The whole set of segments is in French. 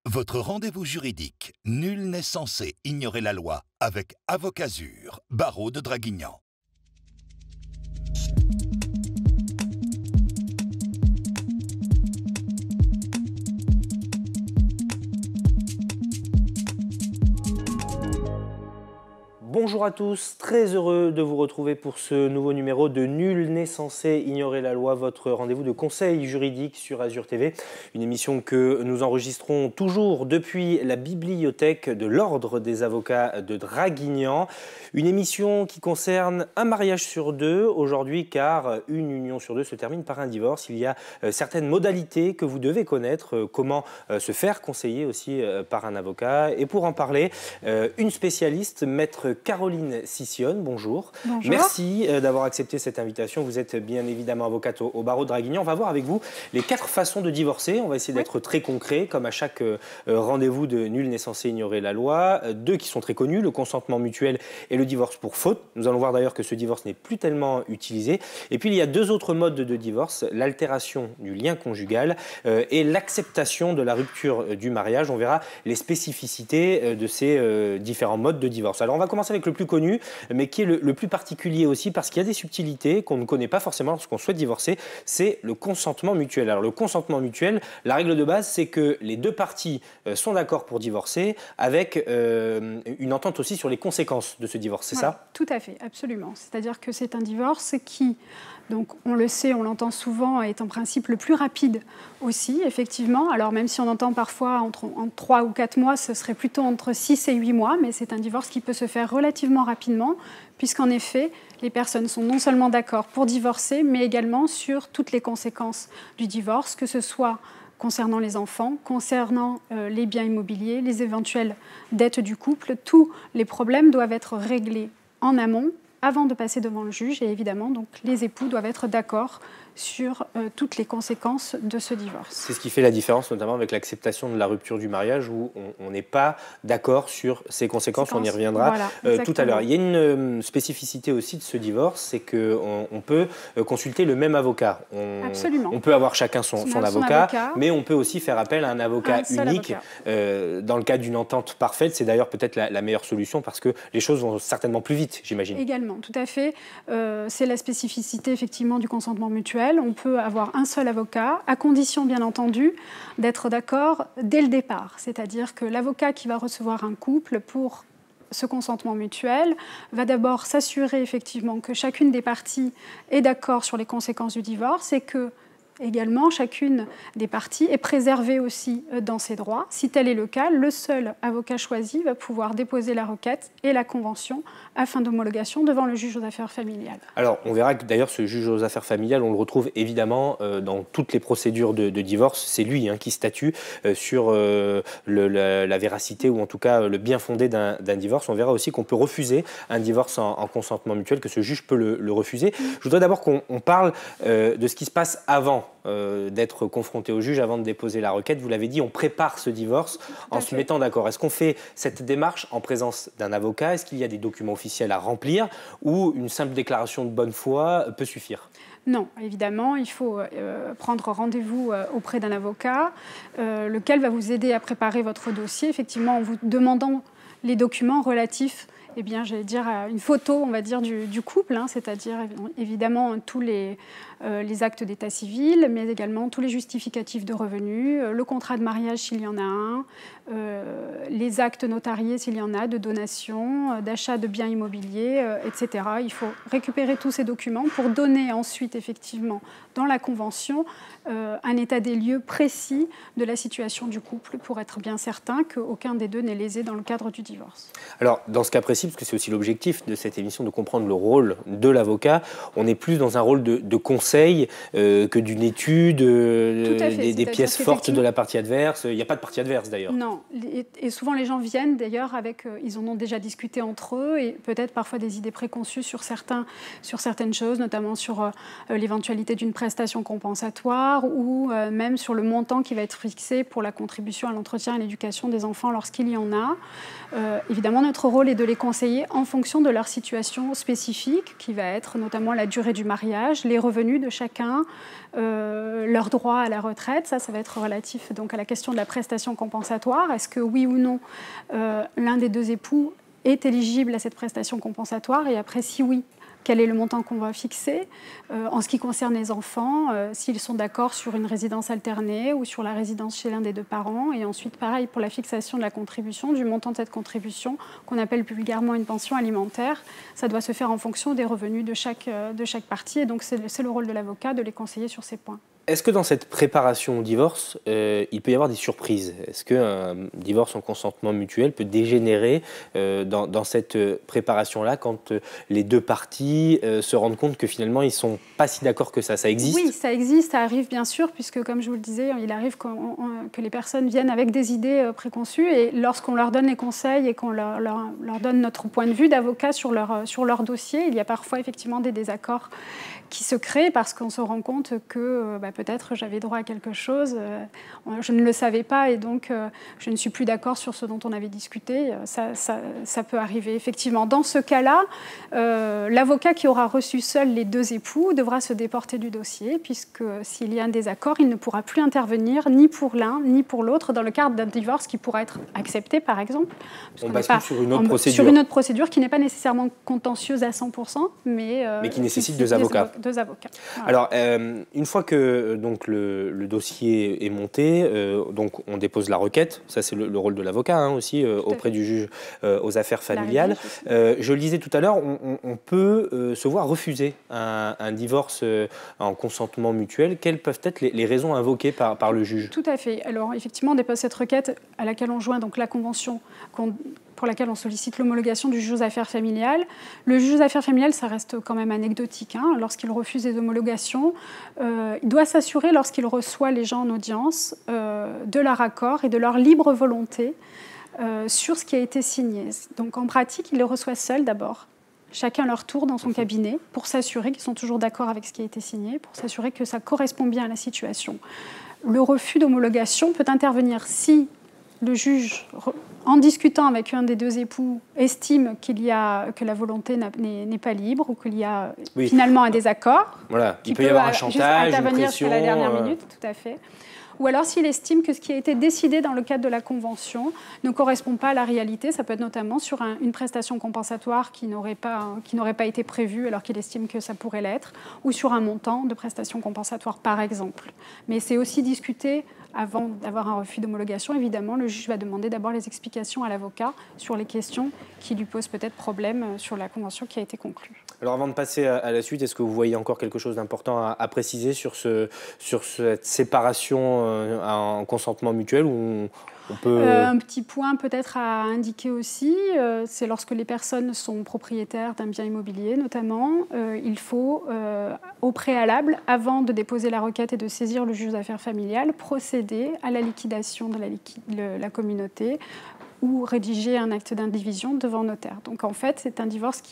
Votre rendez-vous juridique. Nul n'est censé ignorer la loi avec Avocazur, barreau de Draguignan. Bonjour à tous, très heureux de vous retrouver pour ce nouveau numéro de Nul n'est censé ignorer la loi, votre rendez-vous de conseil juridique sur Azur TV. Une émission que nous enregistrons toujours depuis la bibliothèque de l'Ordre des avocats de Draguignan. Une émission qui concerne un mariage sur deux aujourd'hui, car une union sur deux se termine par un divorce. Il y a certaines modalités que vous devez connaître, comment se faire conseiller aussi par un avocat. Et pour en parler, une spécialiste, maître Caroline Sissionne, bonjour. Bonjour. Merci d'avoir accepté cette invitation. Vous êtes bien évidemment avocate au barreau de Draguignan. On va voir avec vous les 4 façons de divorcer. On va essayer d'être très concret, comme à chaque rendez-vous de Nul n'est censé ignorer la loi. 2 qui sont très connus, le consentement mutuel et le divorce pour faute. Nous allons voir d'ailleurs que ce divorce n'est plus tellement utilisé. Et puis il y a 2 autres modes de divorce, l'altération du lien conjugal et l'acceptation de la rupture du mariage. On verra les spécificités de ces différents modes de divorce. Alors on va commencer avec le plus connu, mais qui est le plus particulier aussi, parce qu'il y a des subtilités qu'on ne connaît pas forcément lorsqu'on souhaite divorcer, c'est le consentement mutuel. Alors le consentement mutuel, la règle de base, c'est que les 2 parties sont d'accord pour divorcer, avec une entente aussi sur les conséquences de ce divorce, c'est ça ? Tout à fait, absolument. C'est-à-dire que c'est un divorce qui, donc on le sait, on l'entend souvent, est en principe le plus rapide aussi, effectivement. Alors même si on entend parfois entre 3 ou 4 mois, ce serait plutôt entre 6 et 8 mois, mais c'est un divorce qui peut se faire relativement rapidement, puisqu'en effet, les personnes sont non seulement d'accord pour divorcer, mais également sur toutes les conséquences du divorce, que ce soit concernant les enfants, concernant les biens immobiliers, les éventuelles dettes du couple. Tous les problèmes doivent être réglés en amont, avant de passer devant le juge, et évidemment, donc, les époux doivent être d'accord sur toutes les conséquences de ce divorce. C'est ce qui fait la différence, notamment avec l'acceptation de la rupture du mariage, où on n'est pas d'accord sur ses conséquences. On y reviendra tout à l'heure. Il y a une spécificité aussi de ce divorce, c'est qu'on peut consulter le même avocat. Absolument. On peut avoir chacun son avocat, mais on peut aussi faire appel à un avocat unique. Dans le cas d'une entente parfaite, c'est d'ailleurs peut-être la meilleure solution, parce que les choses vont certainement plus vite, j'imagine. Également, tout à fait. C'est la spécificité effectivement du consentement mutuel. On peut avoir un seul avocat, à condition bien entendu d'être d'accord dès le départ. C'est-à-dire que l'avocat qui va recevoir un couple pour ce consentement mutuel va d'abord s'assurer effectivement que chacune des parties est d'accord sur les conséquences du divorce et que également, chacune des parties est préservée aussi dans ses droits. Si tel est le cas, le seul avocat choisi va pouvoir déposer la requête et la convention afin d'homologation devant le juge aux affaires familiales. Alors, on verra que d'ailleurs, ce juge aux affaires familiales, on le retrouve évidemment dans toutes les procédures de divorce. C'est lui qui statue sur la véracité ou en tout cas le bien fondé d'un divorce. On verra aussi qu'on peut refuser un divorce en consentement mutuel, que ce juge peut le refuser. Je voudrais d'abord qu'on parle de ce qui se passe avant d'être confronté au juge, avant de déposer la requête. Vous l'avez dit, on prépare ce divorce en se mettant d'accord. Est-ce qu'on fait cette démarche en présence d'un avocat? Est-ce qu'il y a des documents officiels à remplir, ou une simple déclaration de bonne foi peut suffire? Non, évidemment, il faut prendre rendez-vous auprès d'un avocat, lequel va vous aider à préparer votre dossier, effectivement en vous demandant les documents relatifs, eh bien, j'allais dire, une photo, on va dire, du couple, c'est-à-dire évidemment tous les actes d'état civil, mais également tous les justificatifs de revenus, le contrat de mariage s'il y en a un, les actes notariés s'il y en a, de donation, d'achat de biens immobiliers, etc. Il faut récupérer tous ces documents pour donner ensuite, effectivement, dans la convention, un état des lieux précis de la situation du couple pour être bien certain qu'aucun des deux n'est lésé dans le cadre du divorce. Alors, dans ce cas précis, parce que c'est aussi l'objectif de cette émission, de comprendre le rôle de l'avocat, on est plus dans un rôle de conseil que d'une étude, des pièces fortes de la partie adverse. Il n'y a pas de partie adverse d'ailleurs. Non, et souvent les gens viennent d'ailleurs avec, ils en ont déjà discuté entre eux et peut-être parfois des idées préconçues sur certaines choses, notamment sur l'éventualité d'une prestation compensatoire ou même sur le montant qui va être fixé pour la contribution à l'entretien et à l'éducation des enfants lorsqu'il y en a. Évidemment, notre rôle est de les conseiller conseiller en fonction de leur situation spécifique, qui va être notamment la durée du mariage, les revenus de chacun, leur droit à la retraite. Ça va être relatif donc à la question de la prestation compensatoire. Est-ce que oui ou non l'un des deux époux est éligible à cette prestation compensatoire, et après, si oui, quel est le montant qu'on va fixer. En ce qui concerne les enfants, s'ils sont d'accord sur une résidence alternée ou sur la résidence chez l'un des deux parents. Et ensuite, pareil pour la fixation de la contribution, du montant de cette contribution, qu'on appelle vulgairement une pension alimentaire. Ça doit se faire en fonction des revenus de chaque partie. Et donc, c'est le rôle de l'avocat de les conseiller sur ces points. Est-ce que dans cette préparation au divorce, il peut y avoir des surprises? Est-ce qu'un divorce en consentement mutuel peut dégénérer dans cette préparation-là quand les deux parties se rendent compte que finalement ils ne sont pas si d'accord que ça? Ça existe? Oui, ça existe, ça arrive bien sûr, puisque comme je vous le disais, il arrive que les personnes viennent avec des idées préconçues, et lorsqu'on leur donne les conseils et qu'on leur donne notre point de vue d'avocat sur leur dossier, il y a parfois effectivement des désaccords qui se créent parce qu'on se rend compte que peut-être j'avais droit à quelque chose, je ne le savais pas, et donc je ne suis plus d'accord sur ce dont on avait discuté. Ça peut arriver effectivement. Dans ce cas-là, l'avocat qui aura reçu seul les deux époux devra se déporter du dossier, puisque s'il y a un désaccord, il ne pourra plus intervenir ni pour l'un ni pour l'autre dans le cadre d'un divorce qui pourra être accepté, par exemple. On bascule sur une autre procédure. Sur une autre procédure qui n'est pas nécessairement contentieuse à 100%, mais qui nécessite deux avocats. Voilà. Alors, une fois que donc, le dossier est monté, donc on dépose la requête. Ça, c'est le rôle de l'avocat aussi, auprès du juge aux affaires familiales. Je le disais tout à l'heure, on peut se voir refuser un divorce en consentement mutuel. Quelles peuvent être les raisons invoquées par le juge? Tout à fait. Alors, effectivement, on dépose cette requête à laquelle on joint donc la convention pour laquelle on sollicite l'homologation du juge aux affaires familiales. Le juge aux affaires familiales, ça reste quand même anecdotique. Lorsqu'il refuse les homologations, il doit s'assurer, lorsqu'il reçoit les gens en audience, de leur accord et de leur libre volonté sur ce qui a été signé. Donc en pratique, il les reçoit seuls d'abord, chacun leur tour dans son cabinet, pour s'assurer qu'ils sont toujours d'accord avec ce qui a été signé, pour s'assurer que ça correspond bien à la situation. Le refus d'homologation peut intervenir si le juge, en discutant avec un des deux époux, estime que la volonté n'est pas libre, ou qu'il y a finalement un désaccord. Voilà, il peut y avoir un chantage, intervenir une pression, jusqu'à la dernière minute, tout à fait. Ou alors s'il estime que ce qui a été décidé dans le cadre de la Convention ne correspond pas à la réalité. Ça peut être notamment sur une prestation compensatoire qui n'aurait pas été prévue alors qu'il estime que ça pourrait l'être, ou sur un montant de prestation compensatoire, par exemple. Mais c'est aussi discuté avant d'avoir un refus d'homologation. Évidemment, le juge va demander d'abord les explications à l'avocat sur les questions qui lui posent peut-être problème sur la convention qui a été conclue. Alors avant de passer à la suite, est-ce que vous voyez encore quelque chose d'important à préciser sur cette séparation en consentement mutuel, ou on peut... Un petit point peut-être à indiquer aussi, c'est lorsque les personnes sont propriétaires d'un bien immobilier notamment, il faut au préalable, avant de déposer la requête et de saisir le juge aux affaires familiales, procéder à la liquidation de la communauté ou rédiger un acte d'indivision devant notaire. Donc en fait, c'est un divorce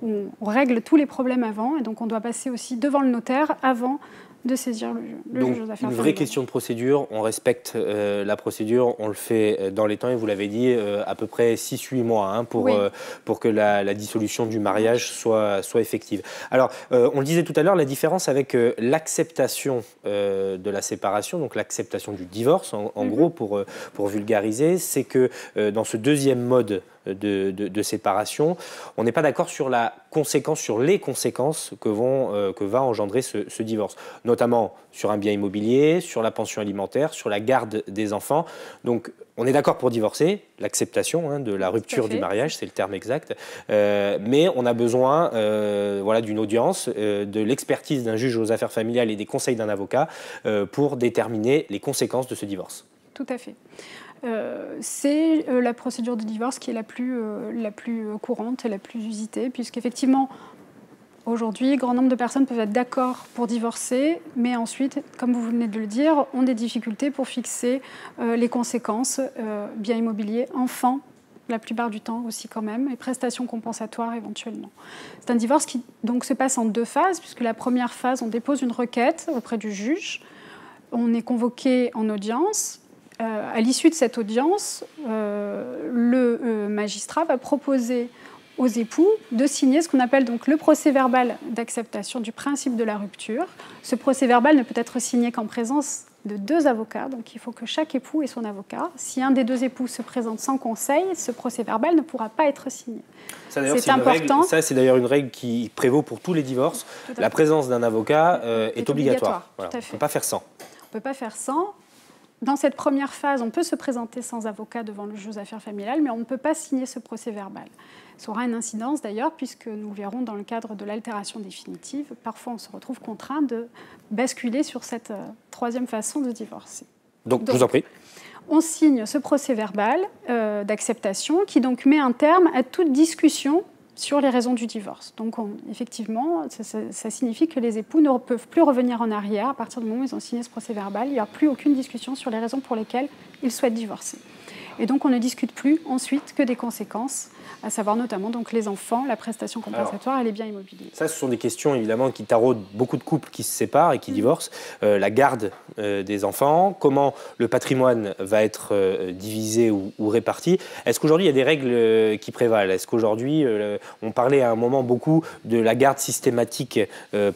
où on règle tous les problèmes avant, et donc on doit passer aussi devant le notaire avant de saisir le juge aux affaires familiales. Une vraie question de procédure, on respecte la procédure, on le fait dans les temps, et vous l'avez dit, à peu près 6-8 mois pour que la dissolution du mariage soit effective. Alors, on le disait tout à l'heure, la différence avec l'acceptation de la séparation, donc l'acceptation du divorce, en gros, pour vulgariser, c'est que dans ce deuxième mode de séparation, on n'est pas d'accord sur les conséquences que va engendrer ce divorce, notamment sur un bien immobilier, sur la pension alimentaire, sur la garde des enfants. Donc on est d'accord pour divorcer, l'acceptation de la rupture du mariage, c'est le terme exact, mais on a besoin d'une audience, de l'expertise d'un juge aux affaires familiales et des conseils d'un avocat pour déterminer les conséquences de ce divorce. Tout à fait. C'est la procédure de divorce qui est la plus courante et la plus usitée, puisqu'effectivement, aujourd'hui, grand nombre de personnes peuvent être d'accord pour divorcer, mais ensuite, comme vous venez de le dire, ont des difficultés pour fixer les conséquences, bien immobilier, enfants, la plupart du temps aussi quand même, et prestations compensatoires éventuellement. C'est un divorce qui donc se passe en 2 phases, puisque la première phase, on dépose une requête auprès du juge, on est convoqué en audience. À l'issue de cette audience, le magistrat va proposer aux époux de signer ce qu'on appelle donc le procès-verbal d'acceptation du principe de la rupture. Ce procès-verbal ne peut être signé qu'en présence de 2 avocats, donc il faut que chaque époux ait son avocat. Si un des 2 époux se présente sans conseil, ce procès-verbal ne pourra pas être signé. C'est important. Ça, c'est d'ailleurs une règle qui prévaut pour tous les divorces. La présence d'un avocat est obligatoire. Voilà. On ne peut pas faire sans. On ne peut pas faire sans. Dans cette première phase, on peut se présenter sans avocat devant le juge aux affaires familiales, mais on ne peut pas signer ce procès-verbal. Ça aura une incidence d'ailleurs, puisque nous verrons dans le cadre de l'altération définitive, parfois on se retrouve contraint de basculer sur cette 3e façon de divorcer. Donc, je vous en prie. On signe ce procès-verbal d'acceptation qui donc met un terme à toute discussion sur les raisons du divorce. Donc effectivement, ça signifie que les époux ne peuvent plus revenir en arrière. À partir du moment où ils ont signé ce procès-verbal, il n'y a plus aucune discussion sur les raisons pour lesquelles ils souhaitent divorcer. Et donc on ne discute plus ensuite que des conséquences, à savoir notamment donc les enfants, la prestation compensatoire et les biens immobiliers. Ça, ce sont des questions évidemment qui taraudent beaucoup de couples qui se séparent et qui divorcent. La garde des enfants, comment le patrimoine va être divisé ou réparti. Est-ce qu'aujourd'hui il y a des règles qui prévalent? Est-ce qu'aujourd'hui, on parlait à un moment beaucoup de la garde systématique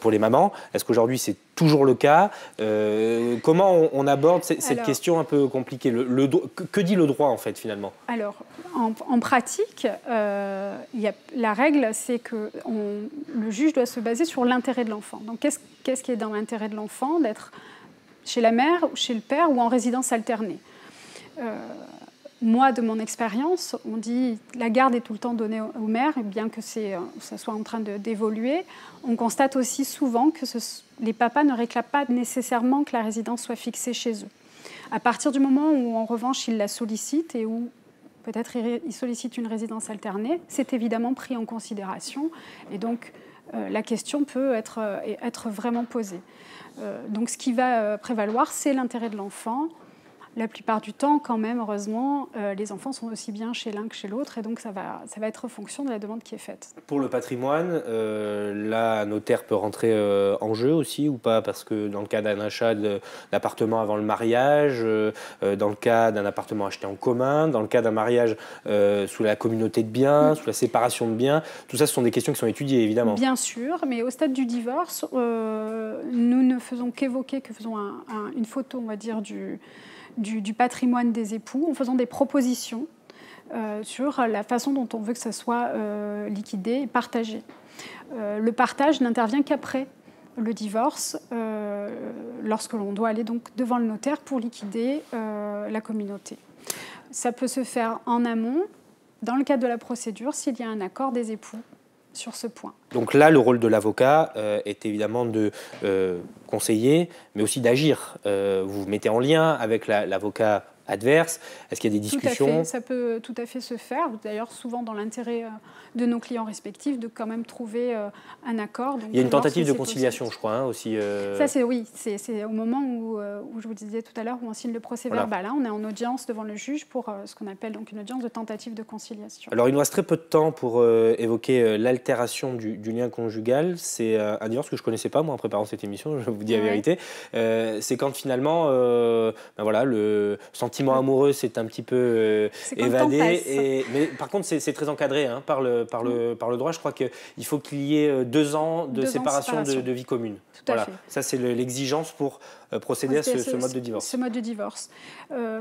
pour les mamans. Est-ce qu'aujourd'hui c'est toujours le cas? Comment on aborde cette question un peu compliquée? Que dit le droit en fait finalement? Alors, en pratique, la règle, c'est que le juge doit se baser sur l'intérêt de l'enfant. Donc, qu'est-ce qui est dans l'intérêt de l'enfant? D'être chez la mère, chez le père ou en résidence alternée. Moi, de mon expérience, on dit la garde est tout le temps donnée aux mères, et bien que ça soit en train d'évoluer, on constate aussi souvent que les papas ne réclament pas nécessairement que la résidence soit fixée chez eux. À partir du moment où, en revanche, ils la sollicitent et où peut-être ils sollicitent une résidence alternée, c'est évidemment pris en considération. Et donc, la question peut être vraiment posée. Donc, ce qui va prévaloir, c'est l'intérêt de l'enfant. La plupart du temps, quand même, heureusement, les enfants sont aussi bien chez l'un que chez l'autre, et donc ça va être en fonction de la demande qui est faite. Pour le patrimoine, là, un notaire peut rentrer en jeu aussi ou pas? Parce que dans le cas d'un achat d'appartement avant le mariage, dans le cas d'un appartement acheté en commun, dans le cas d'un mariage sous la communauté de biens, sous la séparation de biens, tout ça, ce sont des questions qui sont étudiées, évidemment. Bien sûr, mais au stade du divorce, nous ne faisons qu'évoquer, une photo, on va dire, du patrimoine des époux en faisant des propositions sur la façon dont on veut que ça soit liquidé et partagé. Le partage n'intervient qu'après le divorce, lorsque l'on doit aller donc devant le notaire pour liquider la communauté. Ça peut se faire en amont, dans le cadre de la procédure, s'il y a un accord des époux sur ce point. Donc là, le rôle de l'avocat est évidemment de conseiller, mais aussi d'agir. Vous vous mettez en lien avec l'avocat adverse. Est-ce qu'il y a des discussions? Tout à fait, ça peut tout à fait se faire. D'ailleurs, souvent dans l'intérêt de nos clients respectifs, de quand même trouver un accord. Donc, il y a une tentative de conciliation, je crois, hein, aussi. Ça, c'est au moment où je vous disais tout à l'heure, où on signe le procès-verbal. Voilà. Hein, on est en audience devant le juge pour ce qu'on appelle donc une audience de tentative de conciliation. Alors, il nous reste très peu de temps pour évoquer l'altération du lien conjugal. C'est un divorce que je ne connaissais pas, moi, en préparant cette émission, je vous dis la vérité. C'est quand finalement, voilà, le sentiment amoureux s'est un petit peu évadé. Mais par contre, c'est très encadré hein, par le droit. Je crois qu'il faut qu'il y ait 2 ans de séparation de vie commune. Tout à fait. Ça, c'est l'exigence pour procéder à ce mode de divorce. Ce mode de divorce,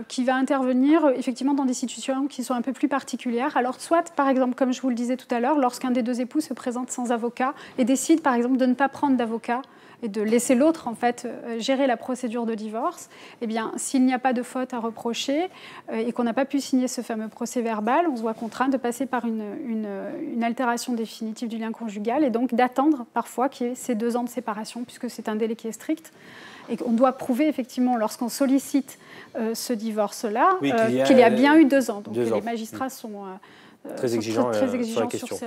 qui va intervenir effectivement dans des situations qui sont un peu plus particulières. Alors, soit, par exemple, comme je vous le disais tout à l'heure, lorsqu'un des 2 époux se présente sans avocat et décide, par exemple, de ne pas prendre d'avocat, et de laisser l'autre en fait gérer la procédure de divorce, eh bien, s'il n'y a pas de faute à reprocher et qu'on n'a pas pu signer ce fameux procès-verbal, on se voit contraint de passer par une altération définitive du lien conjugal et donc d'attendre parfois qu'il y ait ces 2 ans de séparation, puisque c'est un délai qui est strict. Et qu'on doit prouver effectivement, lorsqu'on sollicite ce divorce-là, qu'il y a bien eu 2 ans. Donc les magistrats sont très exigeants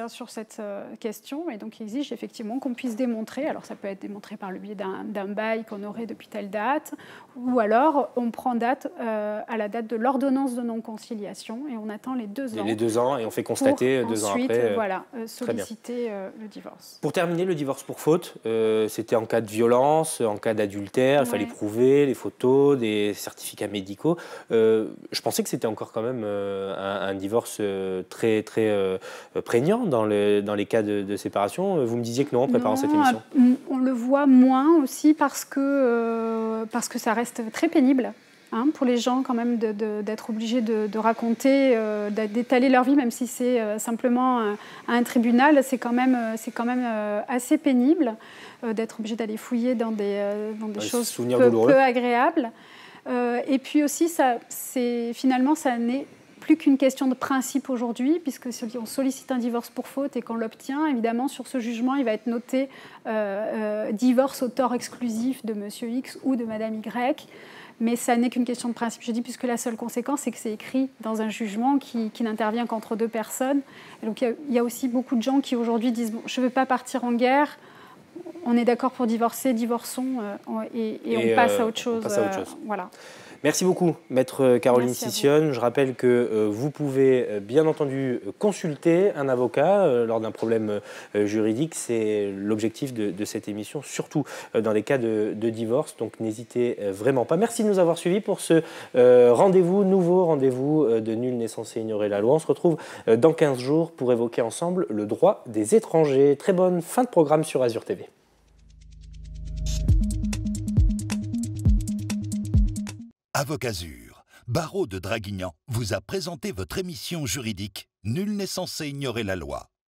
sur cette question, et donc ils exigent effectivement qu'on puisse démontrer, alors ça peut être démontré par le biais d'un bail qu'on aurait depuis telle date, ou alors on prend date à la date de l'ordonnance de non-conciliation et on attend les 2 ans. Les 2 ans et on fait constater 2 ans après. Voilà, solliciter le divorce. Pour terminer, le divorce pour faute, c'était en cas de violence, en cas d'adultère, il fallait prouver les photos, des certificats médicaux. Je pensais que c'était encore quand même un divorce très très, très prégnant dans les cas de séparation. Vous me disiez que non, en préparant cette émission. On le voit moins aussi parce que ça reste très pénible. Hein, pour les gens quand même d'être obligés de raconter, d'étaler leur vie, même si c'est simplement à un tribunal, c'est quand même assez pénible d'être obligé d'aller fouiller dans des choses peu agréables. Et puis aussi, finalement, ça n'est plus qu'une question de principe aujourd'hui, puisque si on sollicite un divorce pour faute et qu'on l'obtient, évidemment, sur ce jugement, il va être noté divorce au tort exclusif de Monsieur X ou de Madame Y. Mais ça n'est qu'une question de principe, je dis, puisque la seule conséquence, c'est que c'est écrit dans un jugement qui n'intervient qu'entre deux personnes. Et donc il y a aussi beaucoup de gens qui aujourd'hui disent bon, je ne veux pas partir en guerre, on est d'accord pour divorcer, divorçons, et on passe à autre chose. Voilà. Merci beaucoup, Maître Caroline Sissionne. Je rappelle que vous pouvez bien entendu consulter un avocat lors d'un problème juridique. C'est l'objectif de cette émission, surtout dans les cas de divorce. Donc n'hésitez vraiment pas. Merci de nous avoir suivis pour ce nouveau rendez-vous de Nul n'est censé ignorer la loi. On se retrouve dans 15 jours pour évoquer ensemble le droit des étrangers. Très bonne fin de programme sur Azur TV. Avocazur, barreau de Draguignan, vous a présenté votre émission juridique Nul n'est censé ignorer la loi.